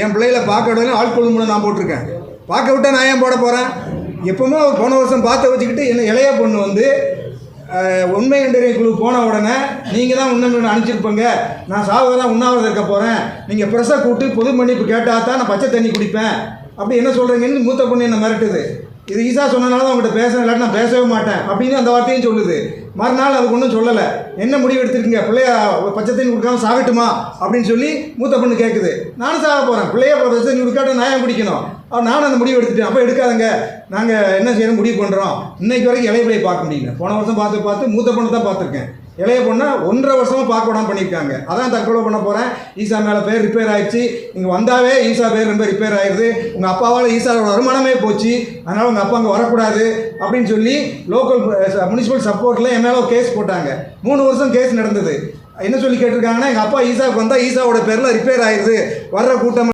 என் பிள்ளைகளை பார்க்க விடல ஆட்கொள்ளும் மூலம் நான் போட்டிருக்கேன். பார்க்க விட்டால் நான் ஏன் போட போகிறேன்? எப்பவுமே போன வருஷம் பார்த்து வச்சுக்கிட்டு என்ன இளைய பொண்ணு வந்து உண்மை கண்டறிய குழு போன உடனே நீங்கள் தான் உண்மை அனுப்பிச்சிருப்பங்க, நான் சாவதான் உண்ணாவிரதம் இருக்க போகிறேன், நீங்கள் ப்ரெஸ்ஸை கூப்பிட்டு பொது மன்னிப்பு கேட்டால் தான் நான் பச்சை தண்ணி குடிப்பேன் அப்படி என்ன சொல்கிறீங்கன்னு மூத்த பொண்ணு என்ன மிரட்டுது. இது ஈஸா சொன்னனால தான் உங்கள்கிட்ட பேசுகிறேன், இல்லாட்டி நான் பேசவே மாட்டேன் அப்படின்னு அந்த வார்த்தையும் சொல்லுது. மறுநாள் அதுக்கு ஒன்றும் சொல்லலை. என்ன முடிவு எடுத்துருக்கீங்க, பிள்ளைய பச்சை தண்ணி கொடுக்காம சாகட்டுமா அப்படின்னு சொல்லி மூத்த பொண்ணு கேட்குது. நானும் சாக போகிறேன், பிள்ளைய பச்சை தண்ணி கொடுக்காட்ட நான் ஏன் குடிக்கணும்? நானும் அந்த முடிவு எடுத்துட்டேன். அப்போ எடுக்காதங்க, நாங்கள் என்ன செய்யணும் முடிவு பண்ணுறோம். இன்றைக்கு வரைக்கும் இளைய பிள்ளையை பார்க்க முடியல. போன வருஷம் பார்த்து மூத்த பொண்ணு தான் பார்த்துருக்கேன். இளைய பொண்ணை 1.5 வருஷமாக பார்க்க விடாமல் பண்ணியிருக்காங்க. அதான் தற்கொலை பண்ண போகிறேன். ஈசா மேலே பேர் ரிப்பேர் ஆகிடுச்சு, இங்கே வந்தாவே ஈசா பேர் ரொம்ப ரிப்பேர் ஆகிடுது, உங்கள் அப்பாவால் ஈசாவோட வருமானமே போச்சு, அதனால் உங்கள் அப்பா அங்கே வரக்கூடாது அப்படின்னு சொல்லி லோக்கல் முனிசிபல் சப்போர்ட்டில் என் மேலே ஒரு கேஸ் போட்டாங்க. 3 வருஷம் கேஸ் நடந்தது. என்ன சொல்லி கேட்டிருக்காங்கன்னா, எங்கள் அப்பா ஈசாவுக்கு வந்தால் ஈசாவோட பேரில் ரிப்பேர் ஆகிடுது, வர்ற கூட்டம்